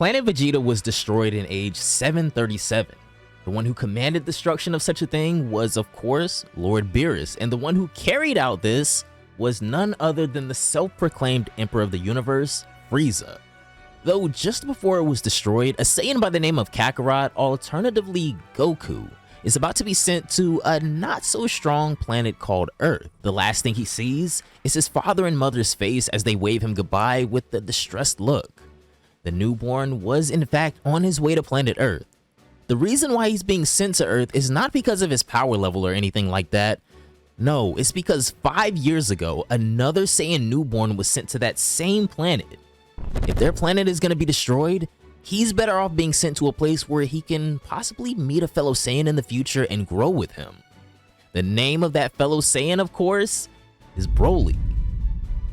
Planet Vegeta was destroyed in age 737. The one who commanded destruction of such a thing was, of course, Lord Beerus, and the one who carried out this was none other than the self-proclaimed Emperor of the Universe, Frieza. Though just before it was destroyed, a Saiyan by the name of Kakarot, alternatively Goku, is about to be sent to a not-so-strong planet called Earth. The last thing he sees is his father and mother's face as they wave him goodbye with a distressed look. The newborn was in fact on his way to planet Earth. The reason why he's being sent to Earth is not because of his power level or anything like that. No, it's because 5 years ago, another Saiyan newborn was sent to that same planet. If their planet is going to be destroyed, he's better off being sent to a place where he can possibly meet a fellow Saiyan in the future and grow with him. The name of that fellow Saiyan, of course, is Broly.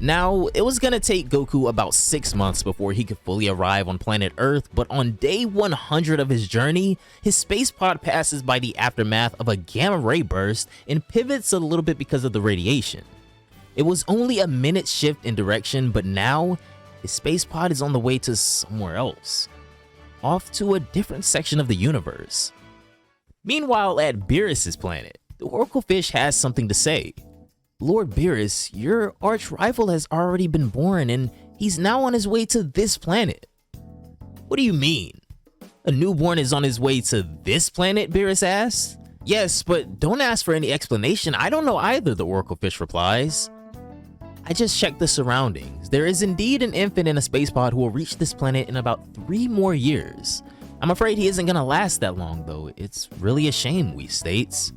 Now, it was gonna take Goku about 6 months before he could fully arrive on planet Earth, but on day 100 of his journey, his space pod passes by the aftermath of a gamma ray burst and pivots a little bit because of the radiation. It was only a minute shift in direction, but now, his space pod is on the way to somewhere else. Off to a different section of the universe. Meanwhile, at Beerus' planet, the Oracle Fish has something to say. Lord Beerus, your arch rival has already been born and he's now on his way to this planet. What do you mean? A newborn is on his way to this planet, Beerus asks. Yes, but don't ask for any explanation. I don't know either, the Oracle Fish replies. I just checked the surroundings. There is indeed an infant in a space pod who will reach this planet in about 3 more years. I'm afraid he isn't gonna last that long though. It's really a shame, Whis states.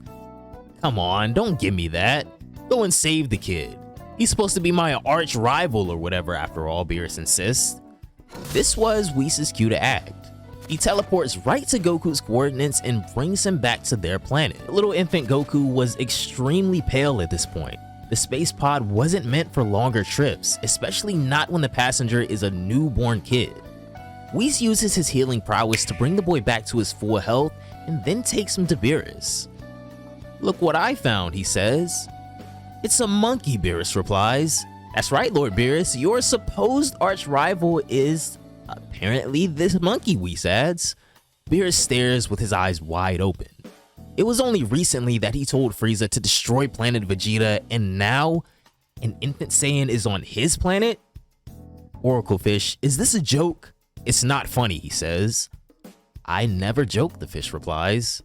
Come on, don't give me that. Go and save the kid. He's supposed to be my arch rival or whatever after all, Beerus insists. This was Whis' cue to act. He teleports right to Goku's coordinates and brings him back to their planet. Little infant Goku was extremely pale at this point. The space pod wasn't meant for longer trips, especially not when the passenger is a newborn kid. Whis uses his healing prowess to bring the boy back to his full health and then takes him to Beerus. Look what I found, he says. It's a monkey, Beerus replies. That's right, Lord Beerus, your supposed arch rival is apparently this monkey, Whis adds. Beerus stares with his eyes wide open. It was only recently that he told Frieza to destroy planet Vegeta, and now an infant Saiyan is on his planet? Oracle Fish, is this a joke? It's not funny, he says. I never joke, the fish replies.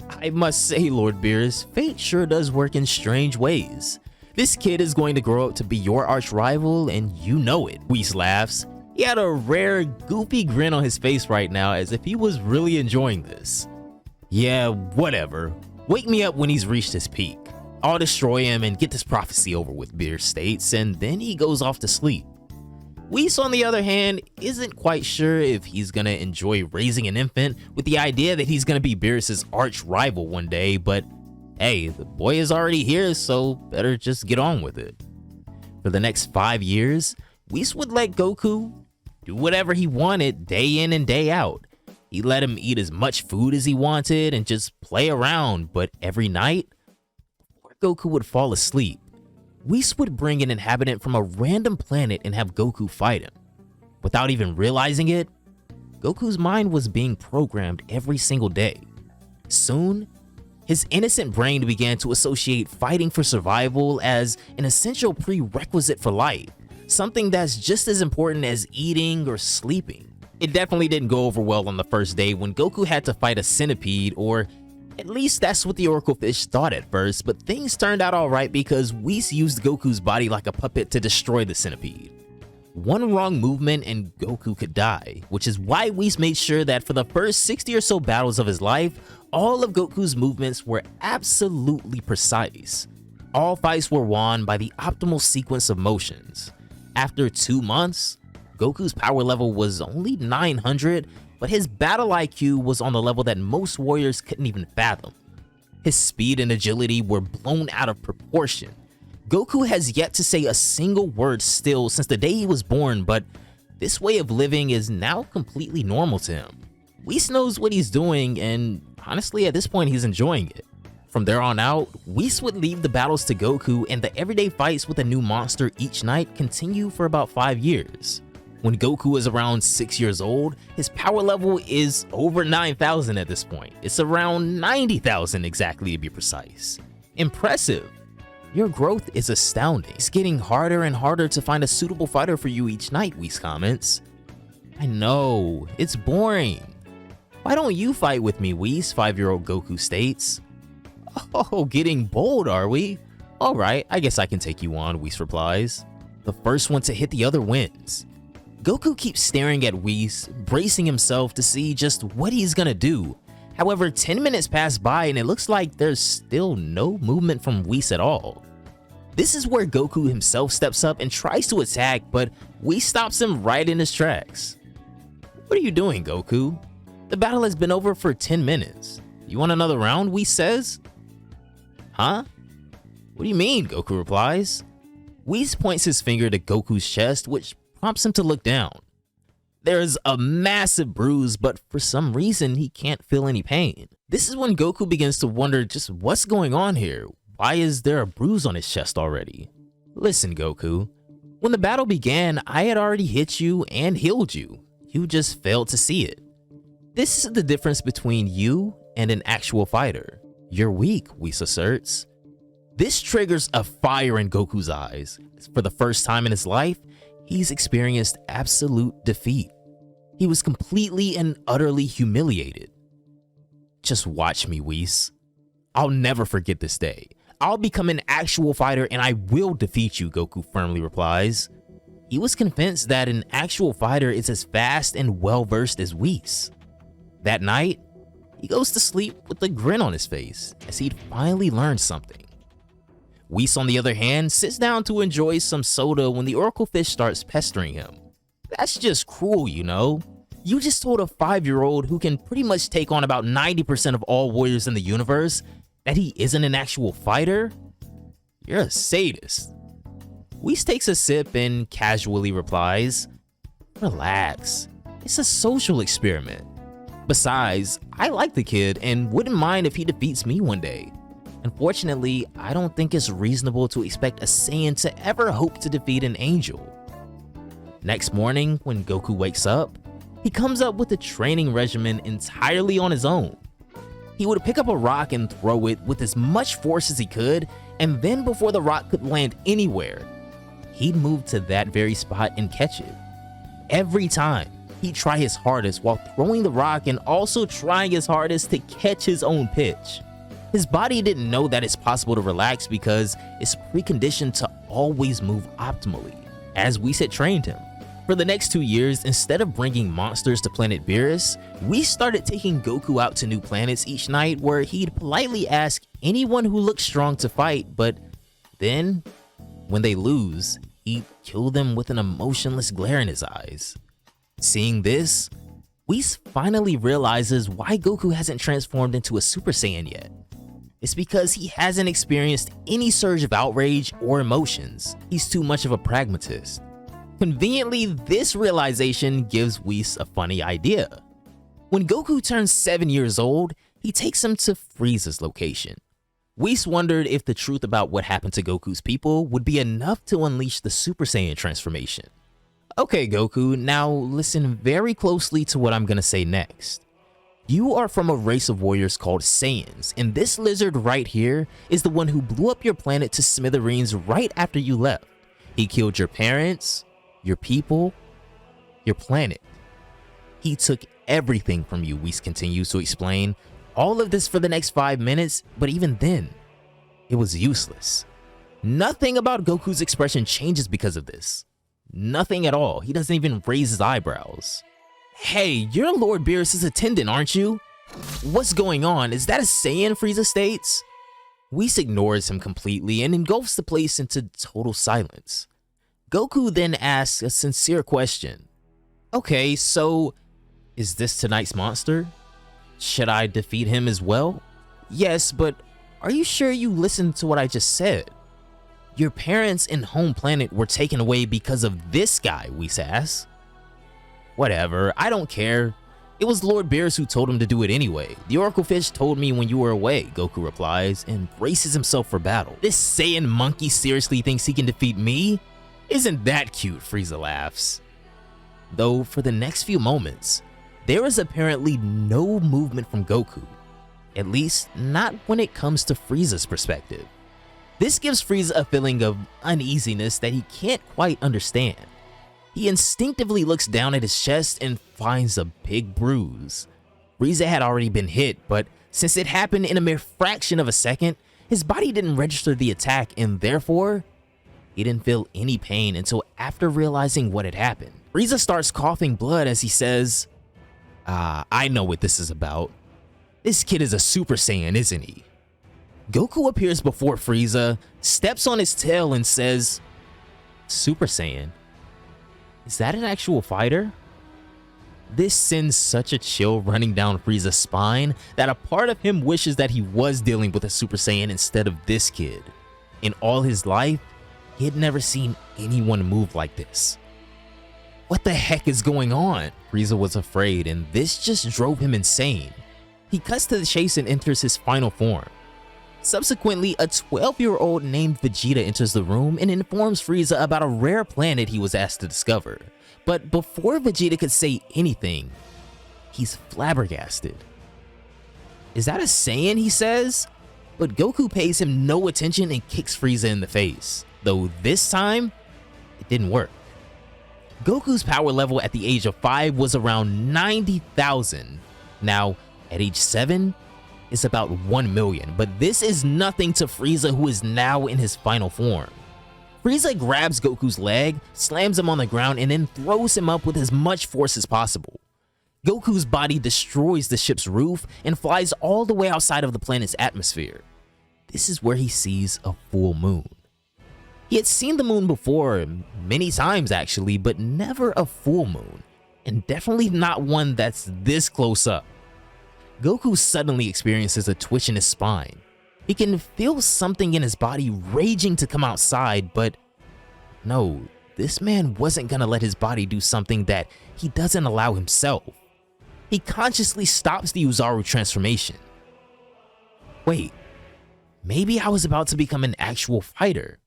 I must say, Lord Beerus, fate sure does work in strange ways. This kid is going to grow up to be your arch rival, and you know it. Whis laughs. He had a rare, goofy grin on his face right now as if he was really enjoying this. Yeah, whatever. Wake me up when he's reached his peak. I'll destroy him and get this prophecy over with, Beerus states, and then he goes off to sleep. Whis, on the other hand, isn't quite sure if he's gonna enjoy raising an infant with the idea that he's gonna be Beerus' arch rival one day, but hey, the boy is already here, so better just get on with it. For the next 5 years, Whis would let Goku do whatever he wanted day in and day out. He let him eat as much food as he wanted and just play around, but every night, before Goku would fall asleep, Whis would bring an inhabitant from a random planet and have Goku fight him. Without even realizing it, Goku's mind was being programmed every single day. Soon, his innocent brain began to associate fighting for survival as an essential prerequisite for life, something that's just as important as eating or sleeping. It definitely didn't go over well on the first day when Goku had to fight a centipede, or at least that's what the Oracle Fish thought at first, but things turned out alright because Whis used Goku's body like a puppet to destroy the centipede. One wrong movement and Goku could die, which is why Whis made sure that for the first 60 or so battles of his life, all of Goku's movements were absolutely precise. All fights were won by the optimal sequence of motions. After 2 months, Goku's power level was only 900, but his battle IQ was on the level that most warriors couldn't even fathom. His speed and agility were blown out of proportion. Goku has yet to say a single word still since the day he was born, but this way of living is now completely normal to him. Whis knows what he's doing, and honestly at this point he's enjoying it. From there on out, Whis would leave the battles to Goku, and the everyday fights with a new monster each night continue for about 5 years. When Goku is around 6 years old, his power level is over 9,000 at this point. It's around 90,000 exactly to be precise. Impressive. Your growth is astounding. It's getting harder and harder to find a suitable fighter for you each night, Whis comments. I know, it's boring. Why don't you fight with me, Whis? 5-year-old Goku states. Oh, getting bold, are we? Alright, I guess I can take you on, Whis replies. The first one to hit the other wins. Goku keeps staring at Whis, bracing himself to see just what he's gonna do. However, 10 minutes pass by and it looks like there's still no movement from Whis at all. This is where Goku himself steps up and tries to attack, but Whis stops him right in his tracks. What are you doing, Goku? The battle has been over for 10 minutes. You want another round, Whis says? Huh? What do you mean, Goku replies. Whis points his finger to Goku's chest, which prompts him to look down. There's a massive bruise, but for some reason, he can't feel any pain. This is when Goku begins to wonder just what's going on here. Why is there a bruise on his chest already? Listen, Goku. When the battle began, I had already hit you and healed you. You just failed to see it. This is the difference between you and an actual fighter. You're weak, Whis asserts. This triggers a fire in Goku's eyes. For the first time in his life, he's experienced absolute defeat. He was completely and utterly humiliated. Just watch me, Whis. I'll never forget this day. I'll become an actual fighter and I will defeat you, Goku firmly replies. He was convinced that an actual fighter is as fast and well-versed as Whis. That night, he goes to sleep with a grin on his face as he'd finally learned something. Whis, on the other hand, sits down to enjoy some soda when the Oracle Fish starts pestering him. That's just cruel, you know? You just told a 5-year-old who can pretty much take on about 90% of all warriors in the universe that he isn't an actual fighter? You're a sadist. Whis takes a sip and casually replies, relax, it's a social experiment. Besides, I like the kid and wouldn't mind if he defeats me one day. Unfortunately, I don't think it's reasonable to expect a Saiyan to ever hope to defeat an angel. Next morning, when Goku wakes up, he comes up with a training regimen entirely on his own. He would pick up a rock and throw it with as much force as he could, and then before the rock could land anywhere, he'd move to that very spot and catch it. Every time, he'd try his hardest while throwing the rock and also trying his hardest to catch his own pitch. His body didn't know that it's possible to relax because it's preconditioned to always move optimally, as Whis had trained him. For the next 2 years, instead of bringing monsters to planet Beerus, Whis started taking Goku out to new planets each night where he'd politely ask anyone who looked strong to fight, but then, when they lose, he'd kill them with an emotionless glare in his eyes. Seeing this, Whis finally realizes why Goku hasn't transformed into a Super Saiyan yet. It's because he hasn't experienced any surge of outrage or emotions. He's too much of a pragmatist. Conveniently, this realization gives Whis a funny idea. When Goku turns 7 years old, he takes him to Frieza's location. Whis wondered if the truth about what happened to Goku's people would be enough to unleash the Super Saiyan transformation. Okay, Goku, now listen very closely to what I'm gonna say next. You are from a race of warriors called Saiyans, and this lizard right here is the one who blew up your planet to smithereens right after you left. He killed your parents, your people, your planet. He took everything from you, Whis continues to explain. All of this for the next 5 minutes, but even then, it was useless. Nothing about Goku's expression changes because of this. Nothing at all. He doesn't even raise his eyebrows. Hey, you're Lord Beerus' attendant, aren't you? What's going on? Is that a Saiyan, Frieza states? Whis ignores him completely and engulfs the place into total silence. Goku then asks a sincere question. Okay, so is this tonight's monster? Should I defeat him as well? Yes, but are you sure you listened to what I just said? Your parents and home planet were taken away because of this guy, Whis asks. Whatever, I don't care. It was Lord Beerus who told him to do it anyway. The Oracle Fish told me when you were away, Goku replies, and braces himself for battle. This Saiyan monkey seriously thinks he can defeat me? Isn't that cute, Frieza laughs. though for the next few moments, there is apparently no movement from Goku, at least not when it comes to Frieza's perspective. This gives Frieza a feeling of uneasiness that he can't quite understand. He instinctively looks down at his chest and finds a big bruise. Frieza had already been hit, but since it happened in a mere fraction of a second, his body didn't register the attack and therefore, he didn't feel any pain until after realizing what had happened. Frieza starts coughing blood as he says, I know what this is about. This kid is a Super Saiyan, isn't he? Goku appears before Frieza, steps on his tail and says, Super Saiyan? Is that an actual fighter? This sends such a chill running down Frieza's spine that a part of him wishes that he was dealing with a Super Saiyan instead of this kid. In all his life, he had never seen anyone move like this. What the heck is going on? Frieza was afraid, and this just drove him insane. He cuts to the chase and enters his final form. Subsequently, a 12-year-old named Vegeta enters the room and informs Frieza about a rare planet he was asked to discover. But before Vegeta could say anything, he's flabbergasted. Is that a Saiyan, he says? But Goku pays him no attention and kicks Frieza in the face, though this time, it didn't work. Goku's power level at the age of 5 was around 90,000. Now, at age 7, it's about 1 million, but this is nothing to Frieza, who is now in his final form. Frieza grabs Goku's leg, slams him on the ground, and then throws him up with as much force as possible. Goku's body destroys the ship's roof and flies all the way outside of the planet's atmosphere. This is where he sees a full moon. He had seen the moon before, many times actually, but never a full moon, and definitely not one that's this close up. Goku suddenly experiences a twitch in his spine. He can feel something in his body raging to come outside, but no, this man wasn't gonna let his body do something that he doesn't allow himself. He consciously stops the Uzaru transformation. Wait, maybe I was about to become an actual fighter.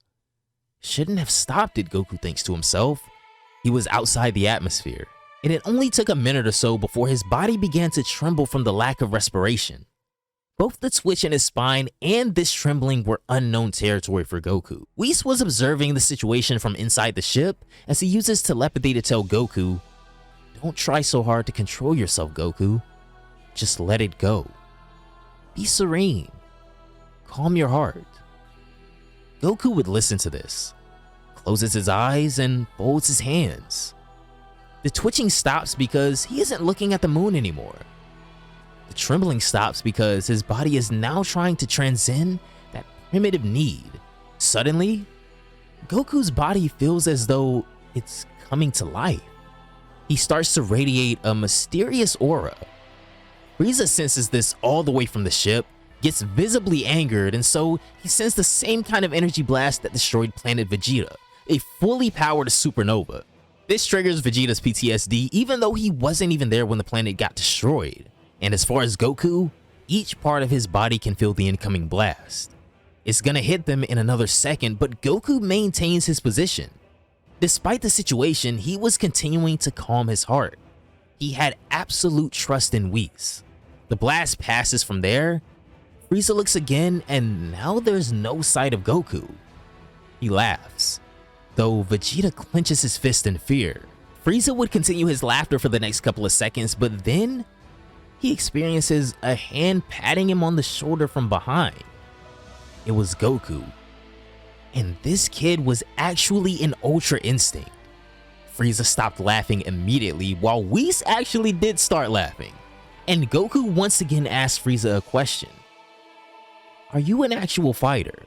Shouldn't have stopped it, Goku thinks to himself. He was outside the atmosphere, and it only took a minute or so before his body began to tremble from the lack of respiration. Both the twitch in his spine and this trembling were unknown territory for Goku. Whis was observing the situation from inside the ship as he uses telepathy to tell Goku, "Don't try so hard to control yourself, Goku. Just let it go. Be serene. Calm your heart." Goku would listen to this, closes his eyes, and folds his hands. The twitching stops because he isn't looking at the moon anymore. The trembling stops because his body is now trying to transcend that primitive need. Suddenly, Goku's body feels as though it's coming to life. He starts to radiate a mysterious aura. Frieza senses this all the way from the ship, gets visibly angered, and so he sends the same kind of energy blast that destroyed planet Vegeta, a fully powered supernova. This triggers Vegeta's PTSD even though he wasn't even there when the planet got destroyed. And as far as Goku, each part of his body can feel the incoming blast. It's gonna hit them in another second, but Goku maintains his position. Despite the situation, he was continuing to calm his heart. He had absolute trust in Whis. The blast passes from there. Frieza looks again, and now there's no sight of Goku. He laughs, though Vegeta clenches his fist in fear. Frieza would continue his laughter for the next couple of seconds, but then he experiences a hand patting him on the shoulder from behind. It was Goku. And this kid was actually in Ultra Instinct. Frieza stopped laughing immediately, while Whis actually did start laughing. And Goku once again asked Frieza a question. "Are you an actual fighter?"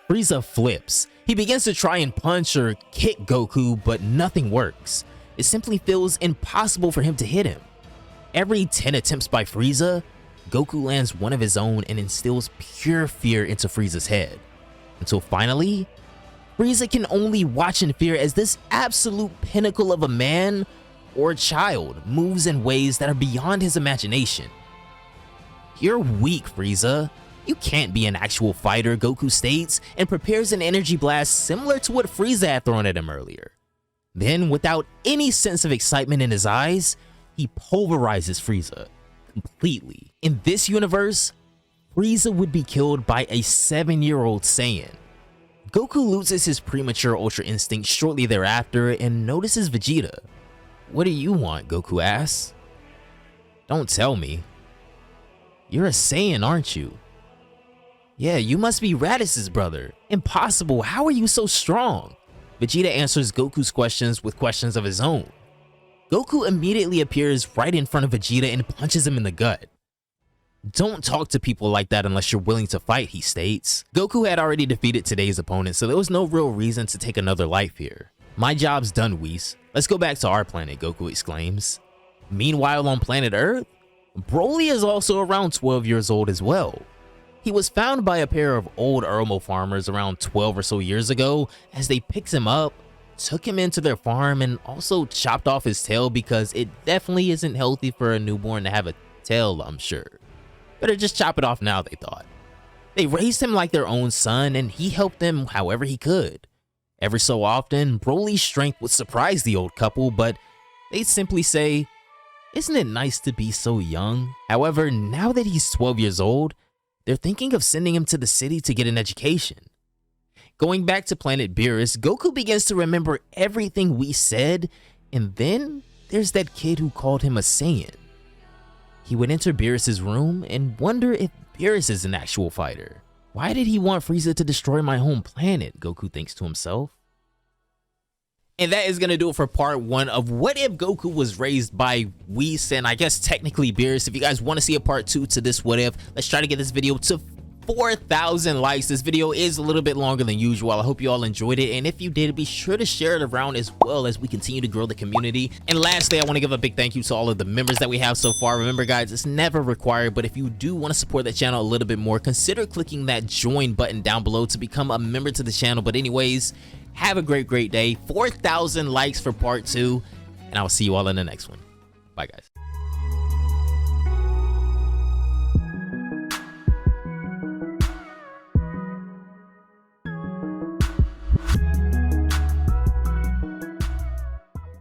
Frieza flips. He begins to try and punch or kick Goku, but nothing works. It simply feels impossible for him to hit him. Every 10 attempts by Frieza, Goku lands one of his own and instills pure fear into Frieza's head. Until finally, Frieza can only watch in fear as this absolute pinnacle of a man or a child moves in ways that are beyond his imagination. "You're weak, Frieza. You can't be an actual fighter," Goku states, and prepares an energy blast similar to what Frieza had thrown at him earlier. Then, without any sense of excitement in his eyes, he pulverizes Frieza completely. In this universe, Frieza would be killed by a 7-year-old Saiyan. Goku loses his premature Ultra Instinct shortly thereafter and notices Vegeta. "What do you want?" Goku asks. "Don't tell me. You're a Saiyan, aren't you?" "Yeah, you must be Raditz' brother. Impossible, how are you so strong?" Vegeta answers Goku's questions with questions of his own. Goku immediately appears right in front of Vegeta and punches him in the gut. "Don't talk to people like that unless you're willing to fight," he states. Goku had already defeated today's opponent, so there was no real reason to take another life here. "My job's done, Whis. Let's go back to our planet," Goku exclaims. Meanwhile, on planet Earth, Broly is also around 12 years old as well. He was found by a pair of old Earmo farmers around 12 or so years ago as they picked him up, took him into their farm, and also chopped off his tail because it definitely isn't healthy for a newborn to have a tail, I'm sure. Better just chop it off now, they thought. They raised him like their own son, and he helped them however he could. Every so often, Broly's strength would surprise the old couple, but they'd simply say, "Isn't it nice to be so young?" However, now that he's 12 years old, they're thinking of sending him to the city to get an education. Going back to planet Beerus, Goku begins to remember everything we said, and then there's that kid who called him a Saiyan. He would enter Beerus' room and wonder if Beerus is an actual fighter. Why did he want Frieza to destroy my home planet? Goku thinks to himself. And that is going to do it for part 1 of What If Goku Was Raised by Whis, and I guess technically Beerus. If you guys want to see a part 2 to this What If, let's try to get this video to 4,000 likes. This video is a little bit longer than usual. I hope you all enjoyed it, and if you did, be sure to share it around as well as we continue to grow the community. And lastly, I want to give a big thank you to all of the members that we have so far. Remember guys, it's never required, but if you do want to support the channel a little bit more, consider clicking that join button down below to become a member to the channel. But anyways, have a great day. 4,000 likes for part 2, and I'll see you all in the next one. Bye guys.